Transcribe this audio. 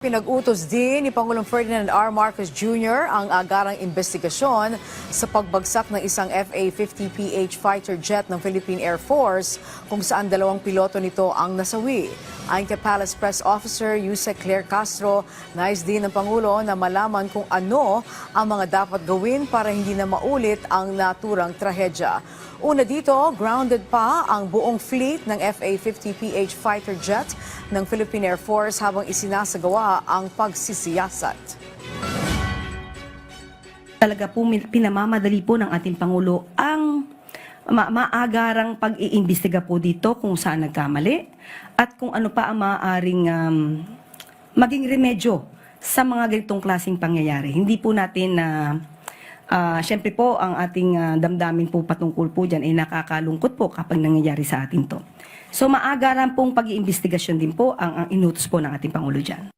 Pinag-utos din ni Pangulong Ferdinand R. Marcos Jr. ang agarang investigasyon sa pagbagsak ng isang FA-50PH fighter jet ng Philippine Air Force kung saan dalawang piloto nito ang nasawi. Ayon kay Palace Press Officer Yusek Claire Castro, nais din ng Pangulo na malaman kung ano ang mga dapat gawin para hindi na maulit ang naturang trahedya. Una dito, grounded pa ang buong fleet ng FA-50PH fighter jet ng Philippine Air Force habang isinasagawa ang pagsisiyasat. Talaga po pinamamadali po ng ating Pangulo ang maagarang pag-iimbestiga po dito kung saan nagkamali at kung ano pa ang maaaring maging remedyo sa mga ganitong klaseng pangyayari. Hindi po natin siyempre po, ang ating damdamin po patungkol po dyan ay nakakalungkot po kapag nangyayari sa atin to. So maagaran pong pag-iimbestigasyon din po ang inutos po ng ating Pangulo dyan.